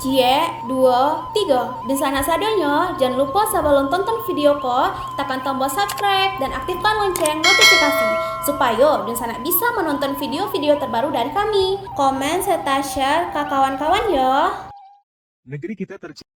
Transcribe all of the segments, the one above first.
Cie, dua, tiga. Dan sana sadanya, jangan lupa sebelum tonton video ko, tekan tombol subscribe dan aktifkan lonceng notifikasi supaya dan sana bisa menonton video-video terbaru dari kami. Komen serta share ke kawan-kawan ya. Negeri kita tercinta.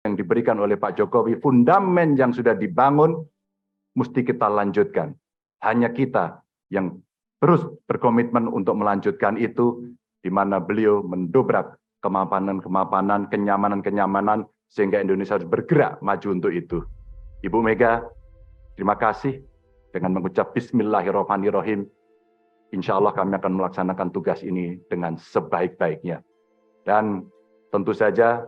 yang diberikan oleh Pak Jokowi, fundamen yang sudah dibangun, mesti kita lanjutkan. Hanya kita yang terus berkomitmen untuk melanjutkan itu, di mana beliau mendobrak kemapanan-kemapanan, kenyamanan-kenyamanan, sehingga Indonesia harus bergerak maju untuk itu. Ibu Mega, terima kasih. Dengan mengucap Bismillahirrahmanirrahim, insya Allah kami akan melaksanakan tugas ini dengan sebaik-baiknya. Dan tentu saja,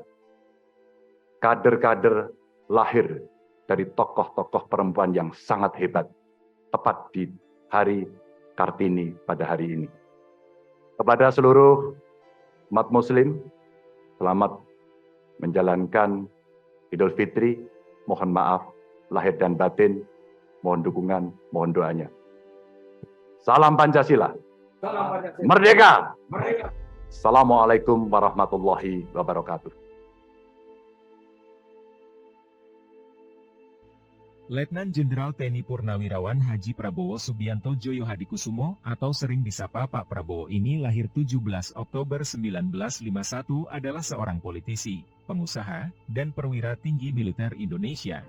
kader-kader lahir dari tokoh-tokoh perempuan yang sangat hebat, tepat di hari Kartini pada hari ini. Kepada seluruh umat Muslim, selamat menjalankan Idul Fitri. Mohon maaf lahir dan batin, mohon dukungan, mohon doanya. Salam Pancasila. Salam Pancasila. Merdeka. Merdeka. Assalamualaikum warahmatullahi wabarakatuh. Letnan Jenderal TNI Purnawirawan Haji Prabowo Subianto Joyo Hadikusumo atau sering disapa Pak Prabowo ini lahir 17 Oktober 1951 adalah seorang politisi, pengusaha, dan perwira tinggi militer Indonesia.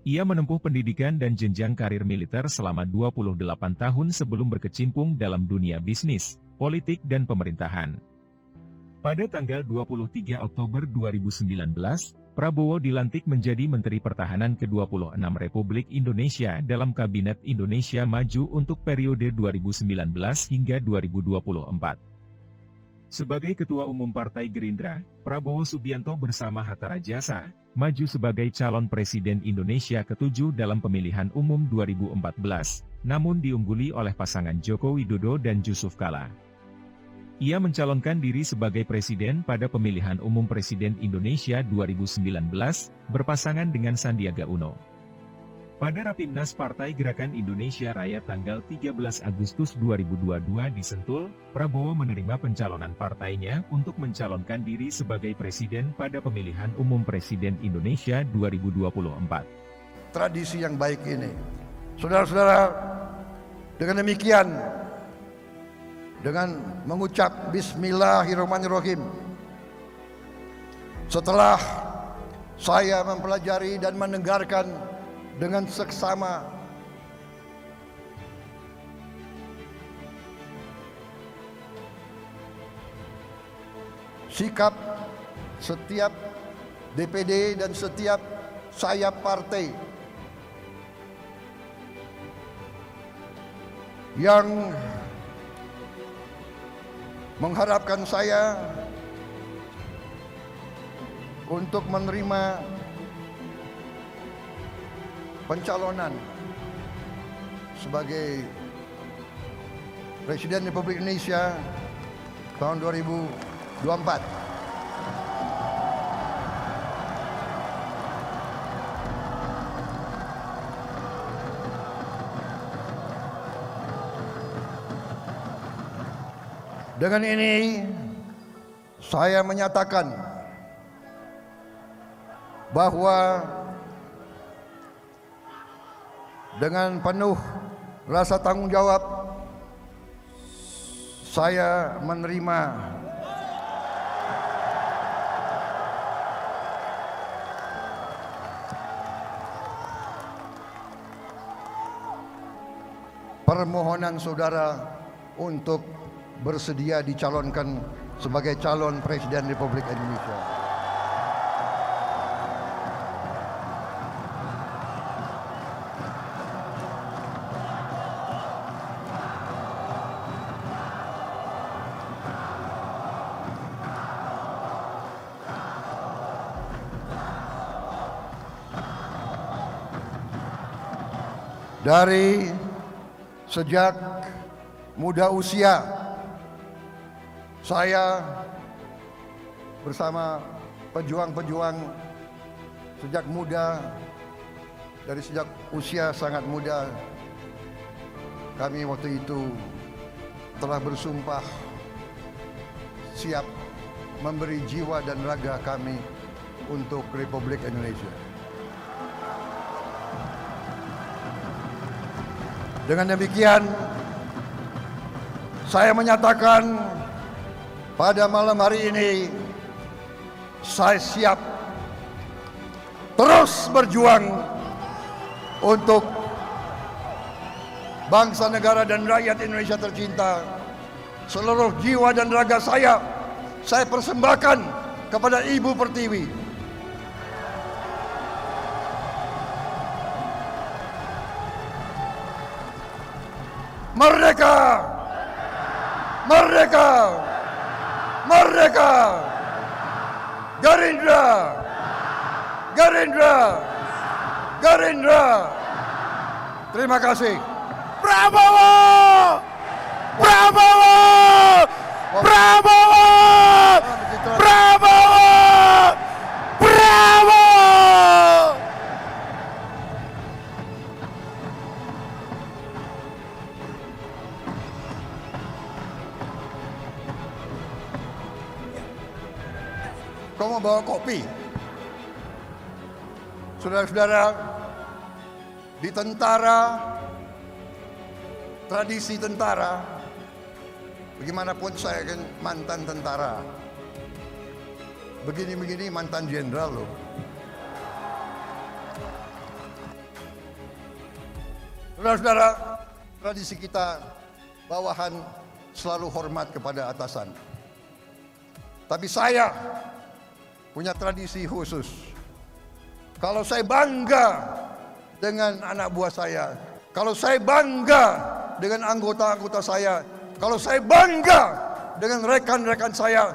Ia menempuh pendidikan dan jenjang karir militer selama 28 tahun sebelum berkecimpung dalam dunia bisnis, politik dan pemerintahan. Pada tanggal 23 Oktober 2019, Prabowo dilantik menjadi Menteri Pertahanan ke-26 Republik Indonesia dalam Kabinet Indonesia Maju untuk periode 2019 hingga 2024. Sebagai Ketua Umum Partai Gerindra, Prabowo Subianto bersama Hatta Rajasa, maju sebagai calon Presiden Indonesia ke-7 dalam pemilihan umum 2014, namun diungguli oleh pasangan Joko Widodo dan Yusuf Kala. Ia mencalonkan diri sebagai presiden pada pemilihan umum Presiden Indonesia 2019, berpasangan dengan Sandiaga Uno. Pada Rapimnas Partai Gerakan Indonesia Raya tanggal 13 Agustus 2022 di Sentul, Prabowo menerima pencalonan partainya untuk mencalonkan diri sebagai presiden pada pemilihan umum Presiden Indonesia 2024. Tradisi yang baik ini, saudara-saudara, dengan demikian, dengan mengucap Bismillahirrahmanirrahim, setelah saya mempelajari dan mendengarkan dengan seksama sikap setiap DPD dan setiap sayap partai yang mengharapkan saya untuk menerima pencalonan sebagai Presiden Republik Indonesia tahun 2024. Dengan ini saya menyatakan bahwa dengan penuh rasa tanggung jawab saya menerima permohonan saudara untuk bersedia dicalonkan sebagai calon Presiden Republik Indonesia. Dari sejak muda usia, saya bersama pejuang-pejuang sejak muda, dari sejak usia sangat muda, kami waktu itu telah bersumpah siap memberi jiwa dan raga kami untuk Republik Indonesia. Dengan demikian, saya menyatakan pada malam hari ini, saya siap terus berjuang untuk bangsa, negara, dan rakyat Indonesia tercinta. Seluruh jiwa dan raga saya persembahkan kepada Ibu Pertiwi. Merdeka! Merdeka! Merdeka! Gerindra! Gerindra! Gerindra! Terima kasih. Prabowo! Prabowo! Prabowo! Prabowo! Prabowo! Kau mau bawa kopi? Saudara-saudara, di tentara, tradisi tentara, bagaimanapun saya kan mantan tentara. Begini-begini mantan jenderal loh. Saudara-saudara, tradisi kita bawahan selalu hormat kepada atasan. Tapi saya punya tradisi khusus. Kalau saya bangga dengan anak buah saya, kalau saya bangga dengan anggota-anggota saya, kalau saya bangga dengan rekan-rekan saya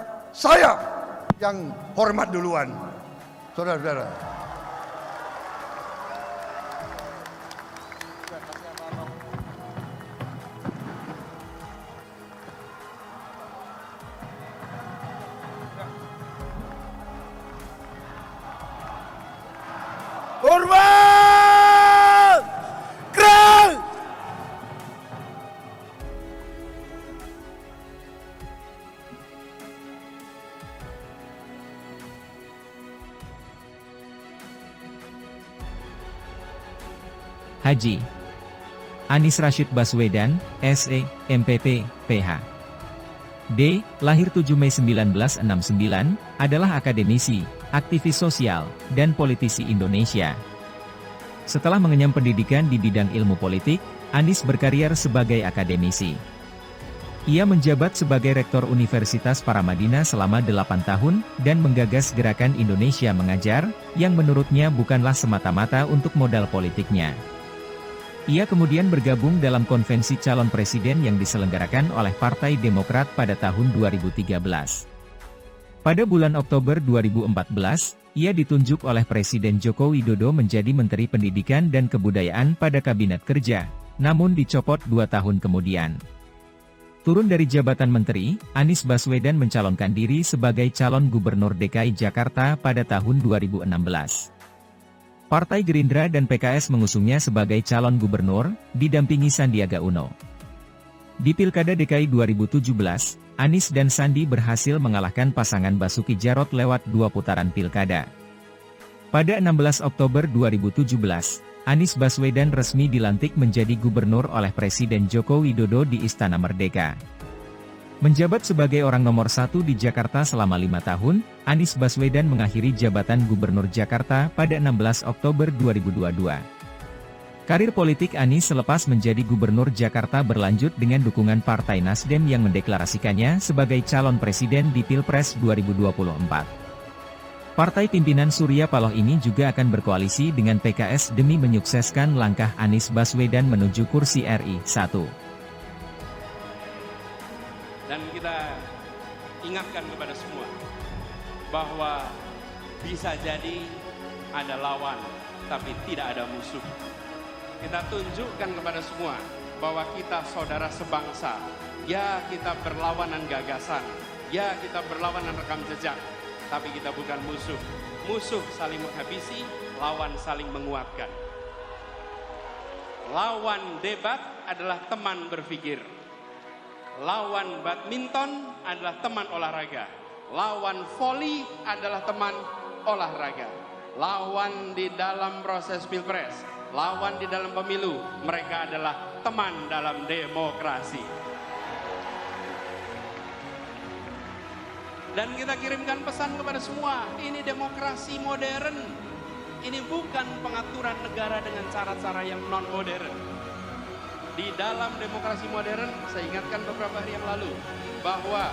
yang hormat duluan. Saudara-saudara. Hormat! Kerang! Haji Anies Rashid Baswedan, SE, MPP, PH. D. Lahir 7 Mei 1969, adalah akademisi, aktivis sosial, dan politisi Indonesia. Setelah mengenyam pendidikan di bidang ilmu politik, Anies berkarier sebagai akademisi. Ia menjabat sebagai Rektor Universitas Paramadina selama 8 tahun, dan menggagas gerakan Indonesia Mengajar, yang menurutnya bukanlah semata-mata untuk modal politiknya. Ia kemudian bergabung dalam konvensi calon presiden yang diselenggarakan oleh Partai Demokrat pada tahun 2013. Pada bulan Oktober 2014, ia ditunjuk oleh Presiden Joko Widodo menjadi Menteri Pendidikan dan Kebudayaan pada Kabinet Kerja, namun dicopot 2 tahun kemudian. Turun dari jabatan menteri, Anies Baswedan mencalonkan diri sebagai calon Gubernur DKI Jakarta pada tahun 2016. Partai Gerindra dan PKS mengusungnya sebagai calon gubernur, didampingi Sandiaga Uno. Di Pilkada DKI 2017, Anies dan Sandi berhasil mengalahkan pasangan Basuki Jarot lewat 2 putaran pilkada. Pada 16 Oktober 2017, Anies Baswedan resmi dilantik menjadi gubernur oleh Presiden Joko Widodo di Istana Merdeka. Menjabat sebagai orang nomor 1 di Jakarta selama 5 tahun, Anies Baswedan mengakhiri jabatan Gubernur Jakarta pada 16 Oktober 2022. Karir politik Anies selepas menjadi Gubernur Jakarta berlanjut dengan dukungan Partai Nasdem yang mendeklarasikannya sebagai calon presiden di Pilpres 2024. Partai pimpinan Surya Paloh ini juga akan berkoalisi dengan PKS demi menyukseskan langkah Anies Baswedan menuju kursi RI 1. Dan kita ingatkan kepada semua bahwa bisa jadi ada lawan tapi tidak ada musuh. Kita tunjukkan kepada semua bahwa kita saudara sebangsa. Ya, kita berlawanan gagasan. Ya, kita berlawanan rekam jejak. Tapi kita bukan musuh. Musuh saling menghabisi, lawan saling menguatkan. Lawan debat adalah teman berpikir. Lawan badminton adalah teman olahraga. Lawan voli adalah teman olahraga. Lawan di dalam proses pilpres, lawan di dalam pemilu, mereka adalah teman dalam demokrasi. Dan kita kirimkan pesan kepada semua, ini demokrasi modern. Ini bukan pengaturan negara dengan cara-cara yang non-modern. Di dalam demokrasi modern, saya ingatkan beberapa hari yang lalu, bahwa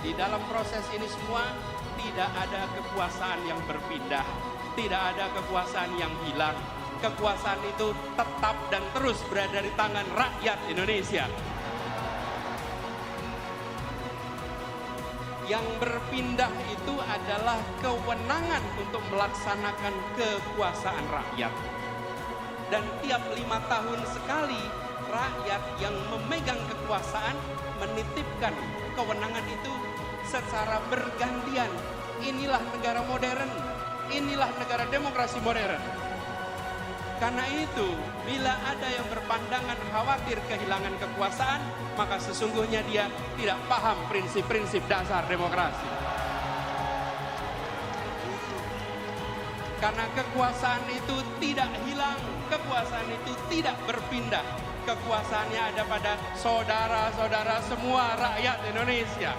di dalam proses ini semua tidak ada kekuasaan yang berpindah, tidak ada kekuasaan yang hilang. Kekuasaan itu tetap dan terus berada di tangan rakyat Indonesia. Yang berpindah itu adalah kewenangan untuk melaksanakan kekuasaan rakyat. Dan tiap 5 tahun sekali rakyat yang memegang kekuasaan menitipkan kewenangan itu secara bergantian. Inilah negara modern, inilah negara demokrasi modern. Karena itu, bila ada yang berpandangan khawatir kehilangan kekuasaan, maka sesungguhnya dia tidak paham prinsip-prinsip dasar demokrasi. Karena kekuasaan itu tidak hilang, kekuasaan itu tidak berpindah. Kekuasaannya ada pada saudara-saudara semua rakyat Indonesia.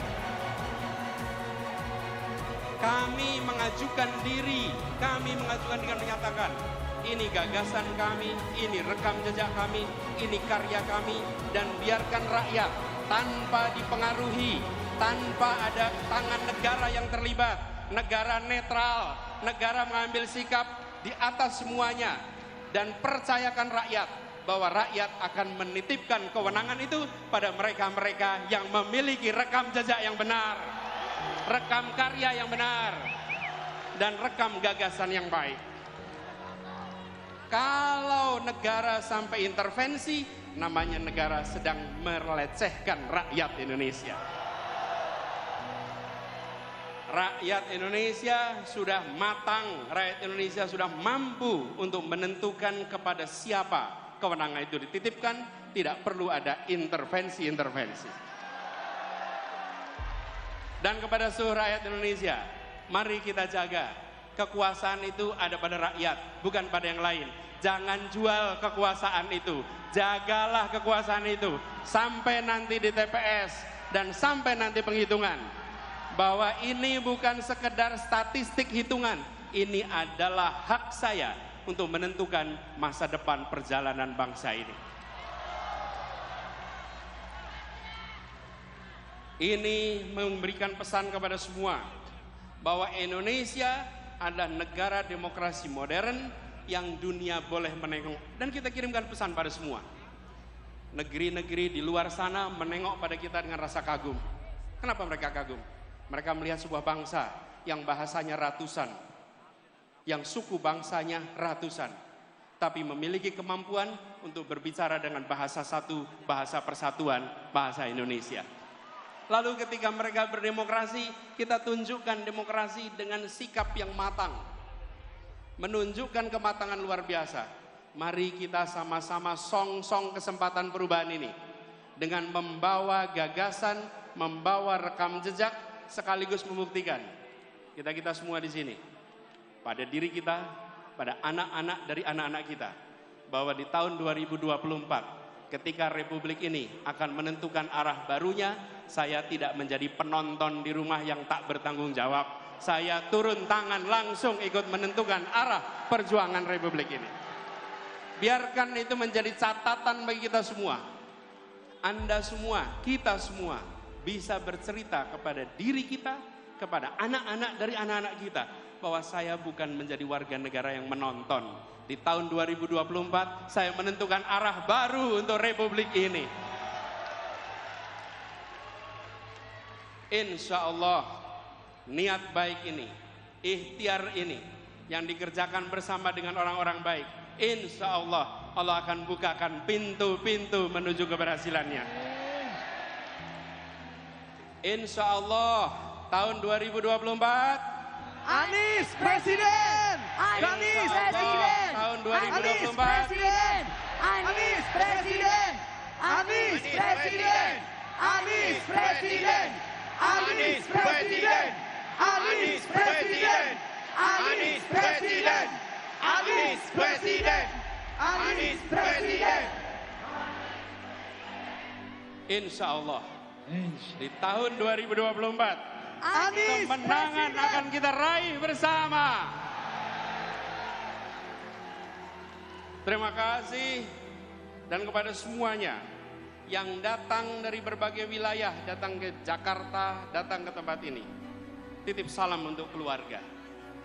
Kami mengajukan diri dengan menyatakan, ini gagasan kami, ini rekam jejak kami, ini karya kami, dan biarkan rakyat tanpa dipengaruhi, tanpa ada tangan negara yang terlibat, negara netral, negara mengambil sikap di atas semuanya, dan percayakan rakyat bahwa rakyat akan menitipkan kewenangan itu pada mereka-mereka yang memiliki rekam jejak yang benar, rekam karya yang benar, dan rekam gagasan yang baik. Kalau negara sampai intervensi, namanya negara sedang melecehkan rakyat Indonesia. Rakyat Indonesia sudah matang, rakyat Indonesia sudah mampu untuk menentukan kepada siapa kewenangan itu dititipkan, tidak perlu ada intervensi-intervensi. Dan kepada seluruh rakyat Indonesia, mari kita jaga. Kekuasaan itu ada pada rakyat, bukan pada yang lain. Jangan jual kekuasaan itu, jagalah kekuasaan itu sampai nanti di TPS dan sampai nanti penghitungan. Bahwa ini bukan sekedar statistik hitungan, ini adalah hak saya untuk menentukan masa depan perjalanan bangsa ini. Ini memberikan pesan kepada semua bahwa Indonesia adalah negara demokrasi modern yang dunia boleh menengok. Dan kita kirimkan pesan pada semua. Negeri-negeri di luar sana menengok pada kita dengan rasa kagum. Kenapa mereka kagum? Mereka melihat sebuah bangsa yang bahasanya ratusan, yang suku bangsanya ratusan, tapi memiliki kemampuan untuk berbicara dengan bahasa satu, bahasa persatuan, bahasa Indonesia. Lalu ketika mereka berdemokrasi, kita tunjukkan demokrasi dengan sikap yang matang. Menunjukkan kematangan luar biasa. Mari kita sama-sama song-song kesempatan perubahan ini. Dengan membawa gagasan, membawa rekam jejak, sekaligus membuktikan. Kita semua di sini. Pada diri kita, pada anak-anak dari anak-anak kita. Bahwa di tahun 2024, ketika Republik ini akan menentukan arah barunya, saya tidak menjadi penonton di rumah yang tak bertanggung jawab. Saya turun tangan langsung ikut menentukan arah perjuangan Republik ini. Biarkan itu menjadi catatan bagi kita semua. Anda semua, kita semua bisa bercerita kepada diri kita, kepada anak-anak dari anak-anak kita, bahwa saya bukan menjadi warga negara yang menonton. Di tahun 2024 saya menentukan arah baru untuk Republik ini. Insya Allah niat baik ini, ikhtiar ini yang dikerjakan bersama dengan orang-orang baik, insya Allah Allah akan bukakan pintu-pintu menuju keberhasilannya. Insya Allah tahun 2024 Anies Presiden! Anies Presiden! Tahun 2024 Anies Presiden! Anies Presiden! Anies Presiden! Anies Presiden! Anies Presiden! Anies Presiden! Anies Presiden! Anies Presiden! Anies Presiden! Insya Allah di tahun 2024 Anies kemenangan Presiden! akan kita raih bersama. Terima kasih dan kepada semuanya yang datang dari berbagai wilayah, datang ke Jakarta, datang ke tempat ini. Titip salam untuk keluarga,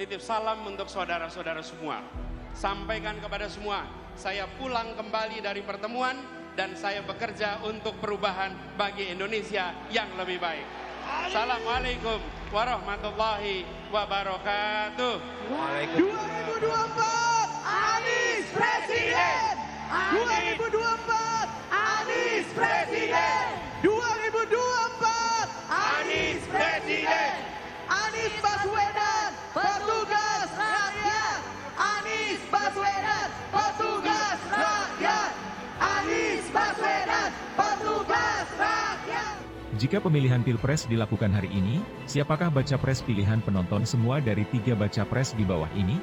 titip salam untuk saudara-saudara semua. Sampaikan kepada semua, saya pulang kembali dari pertemuan dan saya bekerja untuk perubahan bagi Indonesia yang lebih baik. Assalamualaikum warahmatullahi wabarakatuh. 2024 Anies Presiden. 2024 Anies Presiden. 2024 Anies Presiden. Anies Baswedan, petugas rakyat. Anies Baswedan, petugas rakyat. Anies Baswedan, petugas rakyat. Jika pemilihan Pilpres dilakukan hari ini, siapakah baca pres pilihan penonton semua dari 3 baca pres di bawah ini?